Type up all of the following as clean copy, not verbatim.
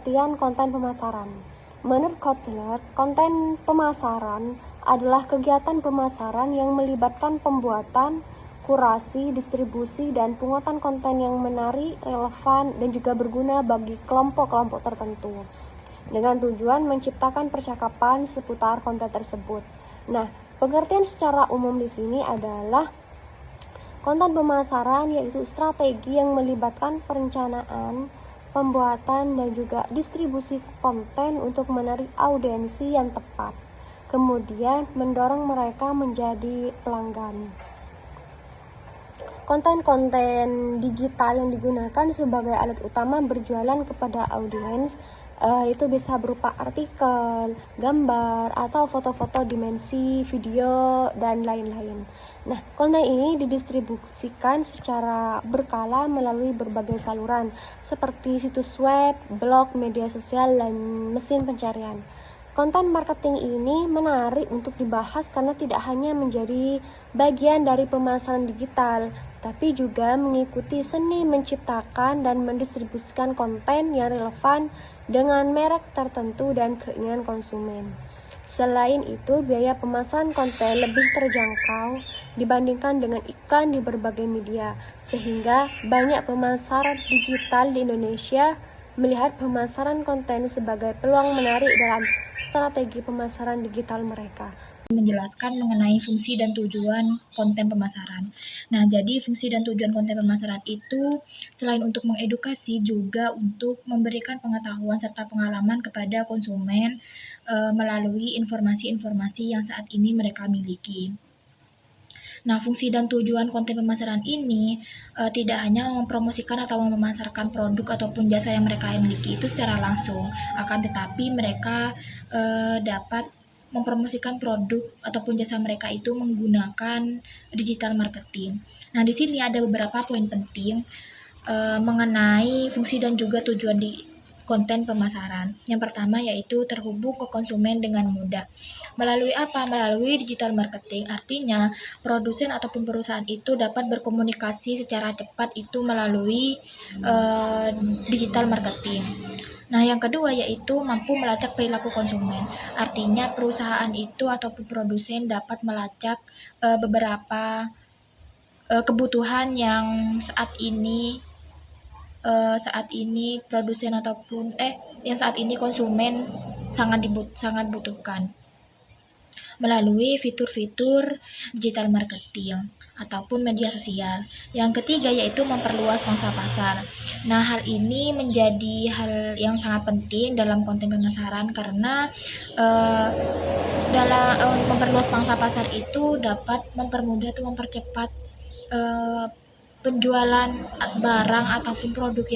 pengertian konten pemasaran. Menurut Kotler, konten pemasaran adalah kegiatan pemasaran yang melibatkan pembuatan, kurasi, distribusi, dan penguatan konten yang menarik, relevan, dan juga berguna bagi kelompok-kelompok tertentu, dengan tujuan menciptakan percakapan seputar konten tersebut. Nah, pengertian secara umum di sini adalah konten pemasaran yaitu strategi yang melibatkan perencanaan, pembuatan, dan juga distribusi konten untuk menarik audiensi yang tepat, kemudian mendorong mereka menjadi pelanggan. Konten-konten digital yang digunakan sebagai alat utama berjualan kepada audiens itu bisa berupa artikel, gambar, atau foto-foto dimensi, video, dan lain-lain. Nah, konten ini didistribusikan secara berkala melalui berbagai saluran seperti situs web, blog, media sosial, dan mesin pencarian. Konten marketing ini menarik untuk dibahas karena tidak hanya menjadi bagian dari pemasaran digital, tapi juga mengikuti seni menciptakan dan mendistribusikan konten yang relevan dengan merek tertentu dan keinginan konsumen. Selain itu, biaya pemasaran konten lebih terjangkau dibandingkan dengan iklan di berbagai media, sehingga banyak pemasaran digital di Indonesia melihat pemasaran konten sebagai peluang menarik dalam strategi pemasaran digital mereka. Menjelaskan mengenai fungsi dan tujuan konten pemasaran. Nah, jadi fungsi dan tujuan konten pemasaran itu selain untuk mengedukasi juga untuk memberikan pengetahuan serta pengalaman kepada konsumen melalui informasi-informasi yang saat ini mereka miliki. Nah, fungsi dan tujuan konten pemasaran ini tidak hanya mempromosikan atau memasarkan produk ataupun jasa yang mereka miliki itu secara langsung, akan tetapi mereka dapat mempromosikan produk ataupun jasa mereka itu menggunakan digital marketing. Nah, di sini ada beberapa poin penting mengenai fungsi dan juga tujuan di konten pemasaran. Yang pertama yaitu terhubung ke konsumen dengan mudah. Melalui apa? Melalui digital marketing. Artinya, produsen ataupun perusahaan itu dapat berkomunikasi secara cepat itu melalui digital marketing. Nah, yang kedua yaitu mampu melacak perilaku konsumen. Artinya, perusahaan itu ataupun produsen dapat melacak beberapa kebutuhan yang saat ini produsen ataupun yang saat ini konsumen sangat butuhkan melalui fitur-fitur digital marketing ataupun media sosial. Yang ketiga yaitu memperluas pangsa pasar. Nah, hal ini menjadi hal yang sangat penting dalam konten pemasaran karena dalam memperluas pangsa pasar itu dapat mempermudah atau mempercepat penjualan barang ataupun produk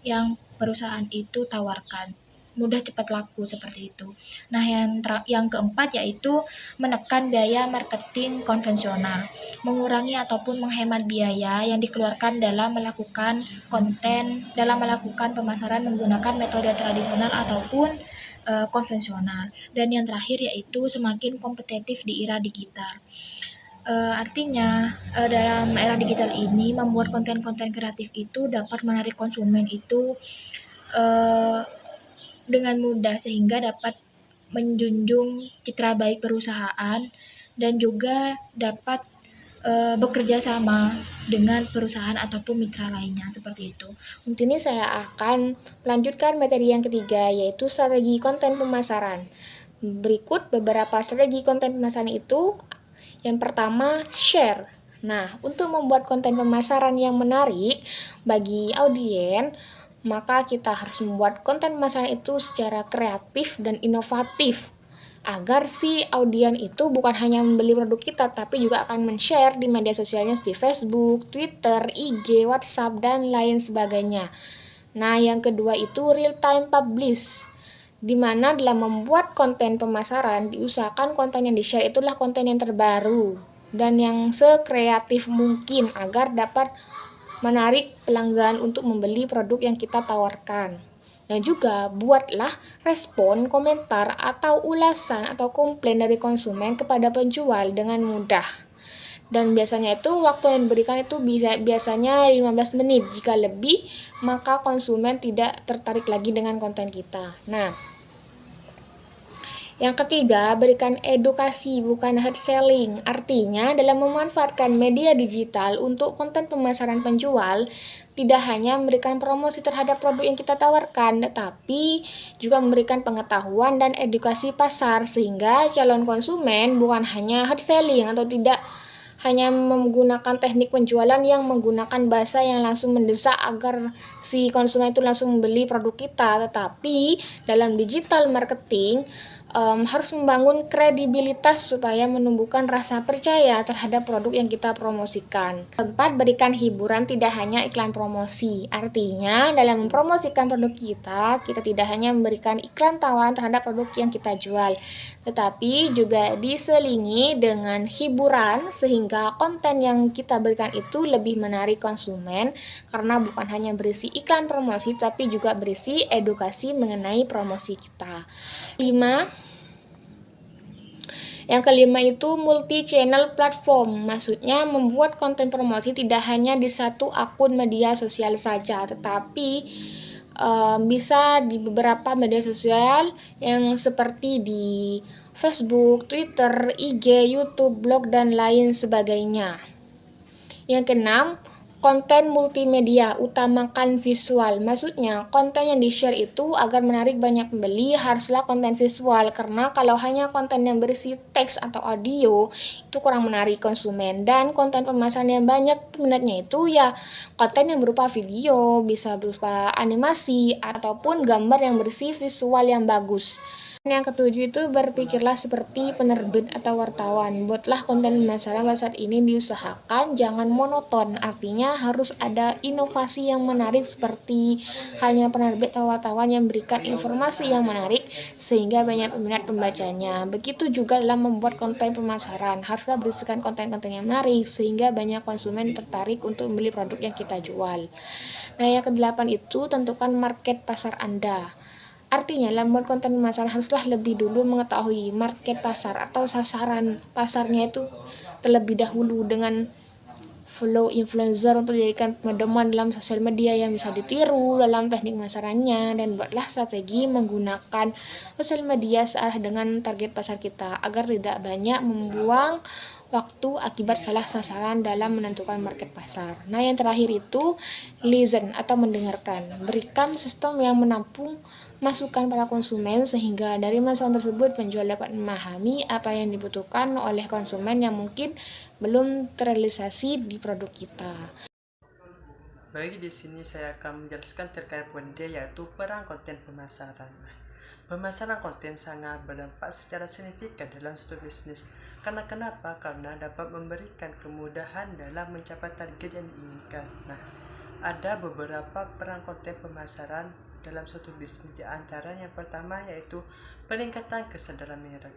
yang perusahaan itu tawarkan, mudah cepat laku seperti itu. Nah, yang keempat yaitu menekan biaya marketing konvensional, mengurangi ataupun menghemat biaya yang dikeluarkan dalam melakukan pemasaran menggunakan metode tradisional ataupun konvensional. Dan yang terakhir yaitu semakin kompetitif di era digital. Artinya dalam era digital ini membuat konten-konten kreatif itu dapat menarik konsumen itu dengan mudah sehingga dapat menjunjung citra baik perusahaan dan juga dapat bekerja sama dengan perusahaan ataupun mitra lainnya seperti itu. Untuk ini saya akan melanjutkan materi yang ketiga yaitu strategi konten pemasaran. Berikut beberapa strategi konten pemasaran itu. Yang pertama, share. Nah, untuk membuat konten pemasaran yang menarik bagi audiens, maka kita harus membuat konten pemasaran itu secara kreatif dan inovatif agar si audiens itu bukan hanya membeli produk kita tapi juga akan men-share di media sosialnya seperti Facebook, Twitter, IG, WhatsApp, dan lain sebagainya. Nah, yang kedua itu real time publish, di mana dalam membuat konten pemasaran diusahakan konten yang di-share itulah konten yang terbaru dan yang sekreatif mungkin agar dapat menarik pelanggan untuk membeli produk yang kita tawarkan. Dan juga buatlah respon, komentar, atau ulasan atau komplain dari konsumen kepada penjual dengan mudah. Dan biasanya itu waktu yang diberikan itu biasanya 15 menit. Jika lebih, maka konsumen tidak tertarik lagi dengan konten kita. Nah, yang ketiga, berikan edukasi bukan hard selling. Artinya, dalam memanfaatkan media digital untuk konten pemasaran penjual, tidak hanya memberikan promosi terhadap produk yang kita tawarkan, tetapi juga memberikan pengetahuan dan edukasi pasar, sehingga calon konsumen bukan hanya hard selling atau tidak hanya menggunakan teknik penjualan yang menggunakan bahasa yang langsung mendesak agar si konsumen itu langsung membeli produk kita, tetapi dalam digital marketing harus membangun kredibilitas supaya menumbuhkan rasa percaya terhadap produk yang kita promosikan. Keempat, berikan hiburan tidak hanya iklan promosi. Artinya, dalam mempromosikan produk kita tidak hanya memberikan iklan tawaran terhadap produk yang kita jual, tetapi juga diselingi dengan hiburan sehingga konten yang kita berikan itu lebih menarik konsumen karena bukan hanya berisi iklan promosi tapi juga berisi edukasi mengenai promosi kita. Yang kelima itu multi-channel platform, maksudnya membuat konten promosi tidak hanya di satu akun media sosial saja, tetapi bisa di beberapa media sosial yang seperti di Facebook, Twitter, IG, YouTube, blog, dan lain sebagainya. Yang keenam, konten multimedia, utamakan visual. Maksudnya, konten yang di-share itu agar menarik banyak pembeli haruslah konten visual, karena kalau hanya konten yang berisi teks atau audio, itu kurang menarik konsumen. Dan konten pemasaran yang banyak peminatnya itu ya konten yang berupa video, bisa berupa animasi, ataupun gambar yang berisi visual yang bagus. Yang ketujuh itu berpikirlah seperti penerbit atau wartawan. Buatlah konten pemasaran saat ini diusahakan jangan monoton. Artinya harus ada inovasi yang menarik seperti halnya penerbit atau wartawan yang memberikan informasi yang menarik sehingga banyak peminat pembacanya. Begitu juga dalam membuat konten pemasaran. Haruslah berisikan konten-konten yang menarik sehingga banyak konsumen tertarik untuk membeli produk yang kita jual. Nah, yang kedelapan itu tentukan market pasar Anda. Artinya, dalam membuat konten pemasaran haruslah lebih dulu mengetahui market pasar atau sasaran pasarnya itu terlebih dahulu dengan follow influencer untuk dijadikan pedoman dalam sosial media yang bisa ditiru dalam teknik pemasarannya, dan buatlah strategi menggunakan sosial media searah dengan target pasar kita agar tidak banyak membuang waktu akibat salah sasaran dalam menentukan market pasar. Nah, yang terakhir itu listen atau mendengarkan. Berikan sistem yang menampung masukan para konsumen sehingga dari masukan tersebut penjual dapat memahami apa yang dibutuhkan oleh konsumen yang mungkin belum terrealisasi di produk kita. Bagi di sini saya akan menjelaskan terkait poin D, yaitu peran konten pemasaran. Pemasaran konten sangat berdampak secara signifikan dalam suatu bisnis. Karena kenapa? Karena dapat memberikan kemudahan dalam mencapai target yang diinginkan. Ada beberapa peran konten pemasaran dalam suatu bisnis, di antara yang pertama yaitu peningkatan kesadaran merek.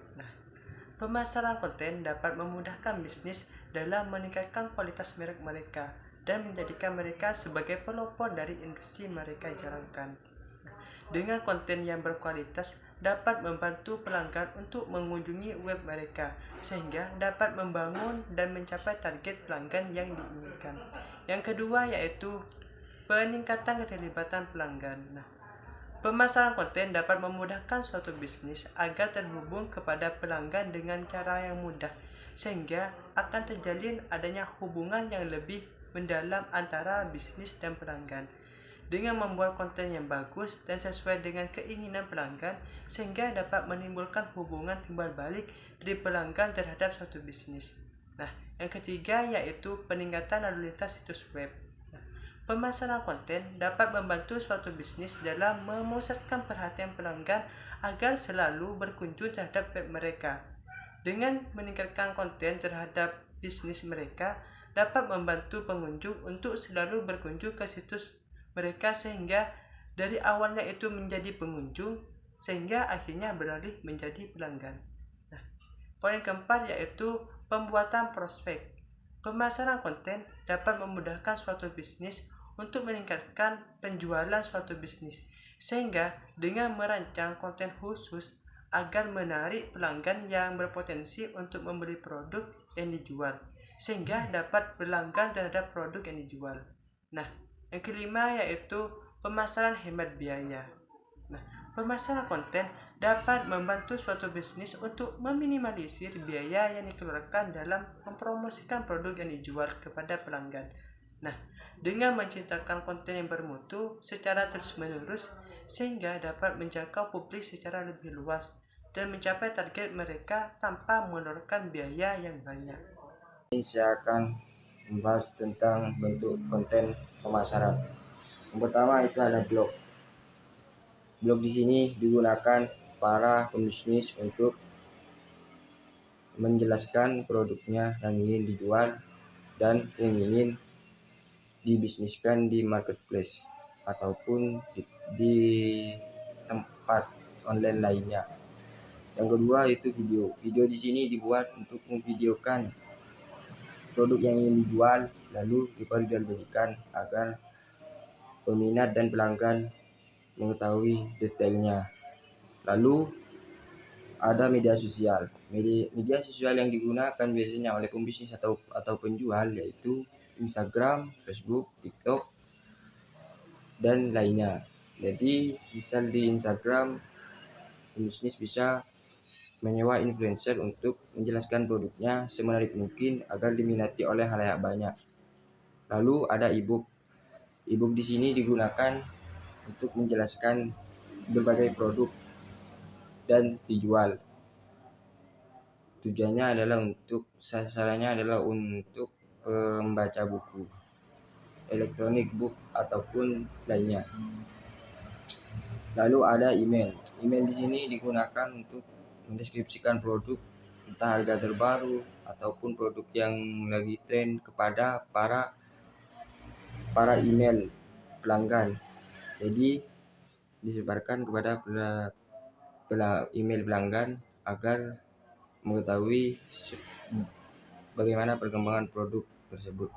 Pemasaran konten dapat memudahkan bisnis dalam meningkatkan kualitas merek mereka dan menjadikan mereka sebagai pelopor dari industri mereka jalankan. Dengan konten yang berkualitas dapat membantu pelanggan untuk mengunjungi web mereka sehingga dapat membangun dan mencapai target pelanggan yang diinginkan. Yang kedua yaitu peningkatan keterlibatan pelanggan. Pemasaran konten dapat memudahkan suatu bisnis agar terhubung kepada pelanggan dengan cara yang mudah sehingga akan terjalin adanya hubungan yang lebih mendalam antara bisnis dan pelanggan. Dengan membuat konten yang bagus dan sesuai dengan keinginan pelanggan sehingga dapat menimbulkan hubungan timbal balik dari pelanggan terhadap suatu bisnis. Yang ketiga yaitu peningkatan lalu lintas situs web. Pemasaran konten dapat membantu suatu bisnis dalam memusatkan perhatian pelanggan agar selalu berkunjung terhadap web mereka. Dengan meningkatkan konten terhadap bisnis mereka dapat membantu pengunjung untuk selalu berkunjung ke situs mereka sehingga dari awalnya itu menjadi pengunjung sehingga akhirnya beralih menjadi pelanggan. Poin keempat yaitu pembuatan prospek. Pemasaran konten dapat memudahkan suatu bisnis untuk meningkatkan penjualan suatu bisnis sehingga dengan merancang konten khusus agar menarik pelanggan yang berpotensi untuk membeli produk yang dijual. sehingga dapat berlangganan terhadap produk yang dijual. Nah, yang kelima yaitu pemasaran hemat biaya. Nah, pemasaran konten dapat membantu suatu bisnis untuk meminimalisir biaya yang dikeluarkan dalam mempromosikan produk yang dijual kepada pelanggan. Nah, dengan menciptakan konten yang bermutu secara terus-menerus sehingga dapat menjangkau publik secara lebih luas dan mencapai target mereka tanpa mengeluarkan biaya yang banyak. Ini saya akan membahas tentang bentuk konten pemasaran. Yang pertama itu ada blog. Blog di sini digunakan para pembisnis untuk menjelaskan produknya yang ingin dijual dan yang ingin dibisniskan di marketplace ataupun di tempat online lainnya. Yang kedua itu video. Video di sini dibuat untuk memvideokan produk yang ingin dijual lalu diperjualbelikan agar peminat dan pelanggan mengetahui detailnya. Lalu ada media sosial. Media sosial yang digunakan biasanya oleh pembisnis atau penjual yaitu Instagram, Facebook, TikTok, dan lainnya. Jadi misal di Instagram, pembisnis bisa menyewa influencer untuk menjelaskan produknya semenarik mungkin agar diminati oleh halayak banyak. Lalu ada e-book. E-book di sini digunakan untuk menjelaskan berbagai produk dan dijual. Sasarannya adalah untuk membaca buku, elektronik book ataupun lainnya. Lalu ada email. Email di sini digunakan untuk mendeskripsikan produk, entah harga terbaru ataupun produk yang lagi tren kepada para email pelanggan. Jadi disebarkan kepada email pelanggan agar mengetahui bagaimana perkembangan produk tersebut.